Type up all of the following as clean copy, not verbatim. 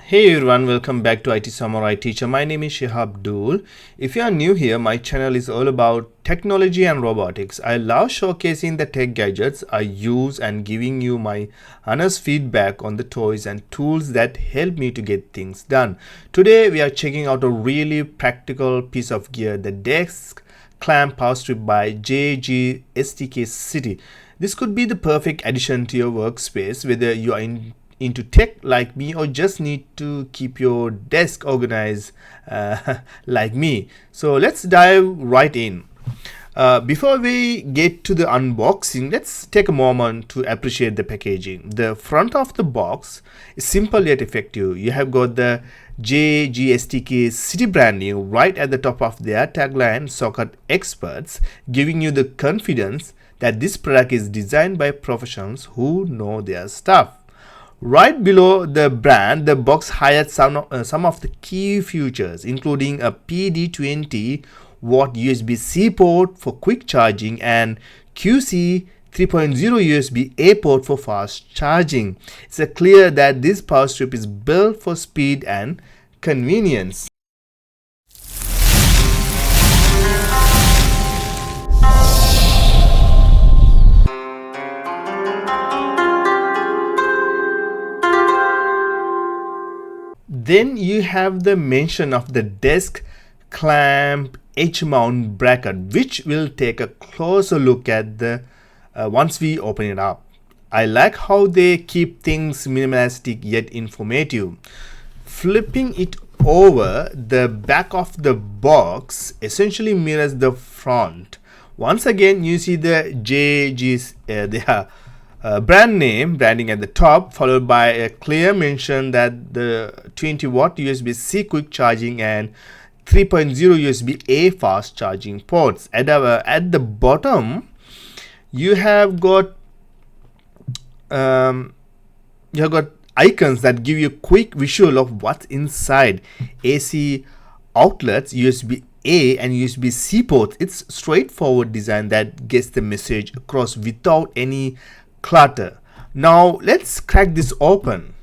Hey everyone, welcome back to IT Samurai Teacher. My name is Shihab Dul. If you are new here, my channel is all about technology and robotics. I love showcasing the tech gadgets I use and giving you my honest feedback on the toys and tools that help me to get things done. Today we are checking out a really practical piece of gear, the desk clamp power strip by Jgstkcity. This could be the perfect addition to your workspace, whether you are into tech like me or just need to keep your desk organized like me. So let's dive right in. Before we get to the unboxing, let's take a moment to appreciate the packaging. The front of the box is simple yet effective. You have got the Jgstkcity branding right at the top of their tagline, socket experts, giving you the confidence that this product is designed by professionals who know their stuff. Right below the brand, the box highlights some of the key features, including a PD20-watt USB-C port for quick charging and QC 3.0 USB-A port for fast charging. It's clear that this power strip is built for speed and convenience. Then you have the mention of the desk clamp edge mount bracket, which we'll take a closer look at the once we open it up. I like how they keep things minimalistic yet informative. Flipping it over, the back of the box essentially mirrors the front. Once again, you see the branding at the top, followed by a clear mention that the 20-watt USB-C quick charging and 3.0 USB-A fast charging ports. At the bottom, you have got icons that give you a quick visual of what's inside. AC outlets, USB-A and USB-C ports. It's straightforward design that gets the message across without any clutter. Now let's crack this open.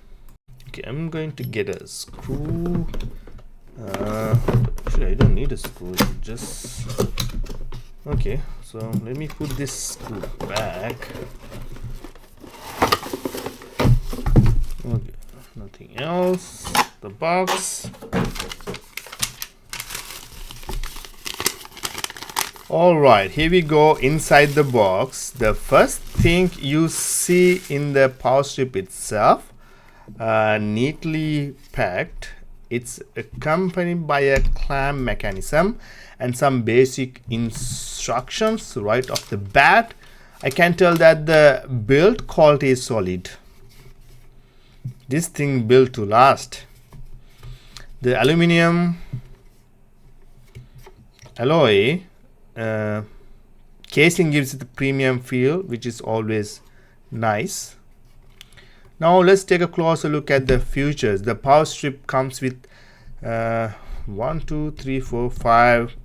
Okay, I'm going to get a screw. Actually, I don't need a screw. Just okay. So let me put this screw back. Okay, nothing else. The box. Alright, here we go inside the box. The first thing you see in the power strip itself, neatly packed. It's accompanied by a clamp mechanism and some basic instructions right off the bat. I can tell that the build quality is solid. This thing built to last. The aluminum alloy casing gives it the premium feel, which is always nice. Now let's take a closer look at the features. The power strip comes with 5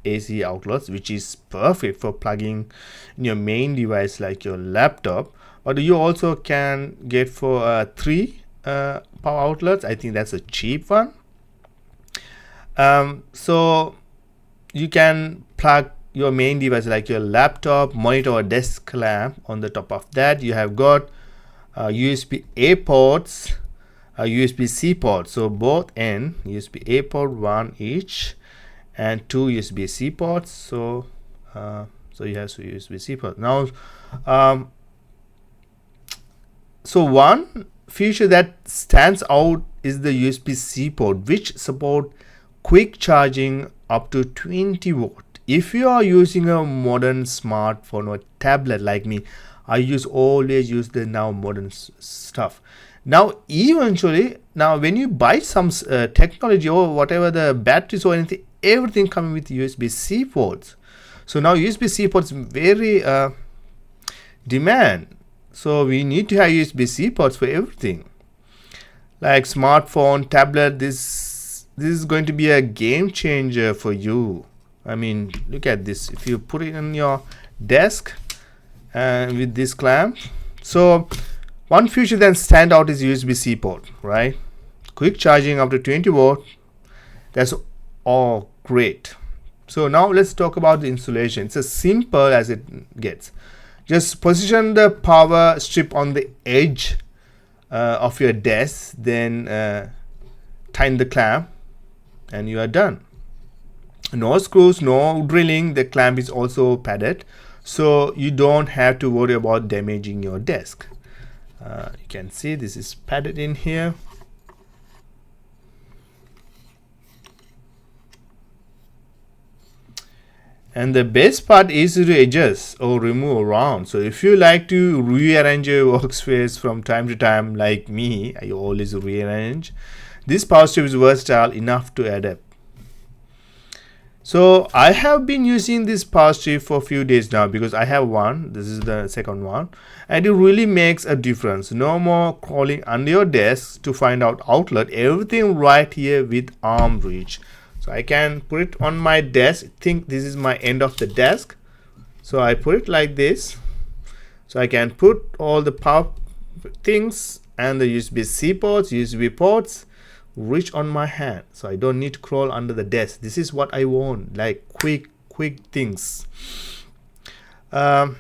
AC outlets, which is perfect for plugging in your main device like your laptop, but you also can get for 3 power outlets. I think that's a cheap one. So you can plug your main device like your laptop, monitor, or desk lamp. On the top of that, you have got USB-A ports, USB-C ports. So both end, USB-A port 1 each, and 2 USB-C ports. So you have USB-C port. Now, so one feature that stands out is the USB-C port, which support quick charging up to 20 watt. If you are using a modern smartphone or tablet like me, I always use the now modern stuff. Now eventually, when you buy some technology or whatever, the batteries or anything, everything coming with USB-C ports. So now USB-C ports very demand. So we need to have USB-C ports for everything. Like smartphone, tablet, this is going to be a game changer for you. I mean, look at this. If you put it on your desk and with this clamp, so one feature that stand out is USB-C port, right? quick charging up to 20 watt. That's all great. So now let's talk about the installation. It's as simple as it gets. Just position the power strip on the edge of your desk, then tighten the clamp, and you are done. No screws, no drilling. The clamp is also padded, so you don't have to worry about damaging your desk. You can see this is padded in here. And the best part is to adjust or remove around. So if you like to rearrange your workspace from time to time, like me, I always rearrange. This power strip is versatile enough to adapt. So I have been using this power strip for a few days now because I have one. This is the second one, and it really makes a difference. No more crawling under your desk to find out outlet. Everything right here with arm reach. So I can put it on my desk. I think this is my end of the desk. So I put it like this. So I can put all the power things and the USB-C ports, USB ports reach on my hand. So I don't need to crawl under the desk. This is what I want, like quick things. Because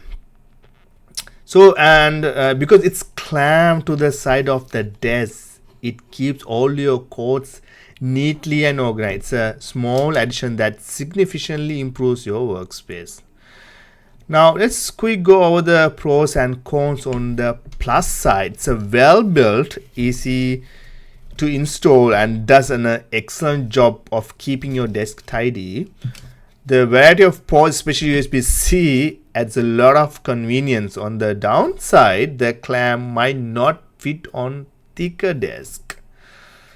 it's clamped to the side of the desk, it keeps all your cords neatly and organized. It's a small addition that significantly improves your workspace. Now let's quick go over the pros and cons. On the plus side, it's a well built, easy to install, and does an excellent job of keeping your desk tidy. The variety of ports, especially USB-C, adds a lot of convenience. On the downside, the clamp might not fit on thicker desk.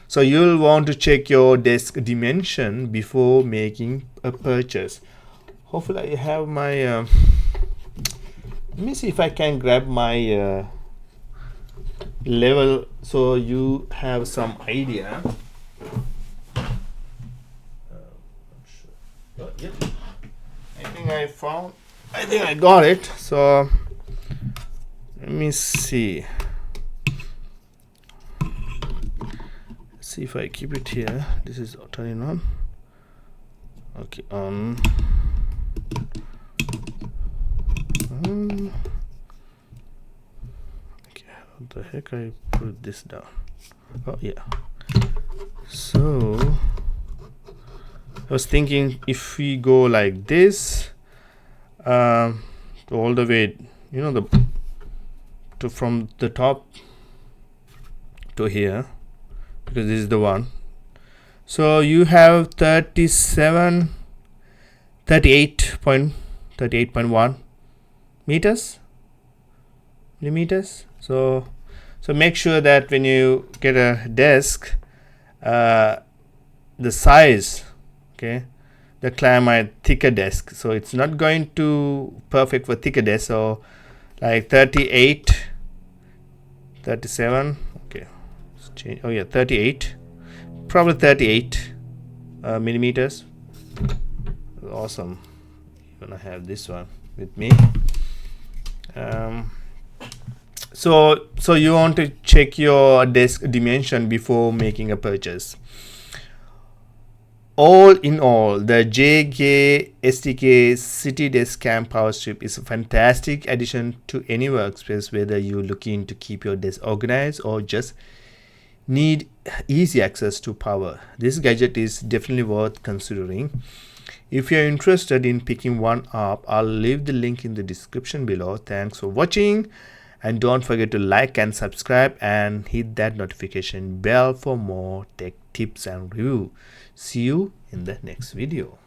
So you'll want to check your desk dimension before making a purchase. Hopefully I have my let me see if I can grab my level so you have some idea. Yep. I think I got it. So let me see if I keep it here. This is turning on. Okay, okay, how the heck I put this down? Oh yeah. So I was thinking if we go like this, all the way, you know, from the top to here, because this is the one. So you have 38.1 millimeters. So make sure that when you get a desk, the size, okay, the clamp might thicker desk, so it's not going to perfect for thicker desk. So like 38, 37, okay, let's change. Oh yeah, 38, probably 38 millimeters. Awesome. I'm gonna have this one with me. So you want to check your desk dimension before making a purchase. All in all, the Jgstkcity Desk Cam Power Strip is a fantastic addition to any workspace, whether you're looking to keep your desk organized or just need easy access to power. This gadget is definitely worth considering. If you're interested in picking one up, I'll leave the link in the description below. Thanks for watching, and don't forget to like and subscribe and hit that notification bell for more tech tips and review. See you in the next video.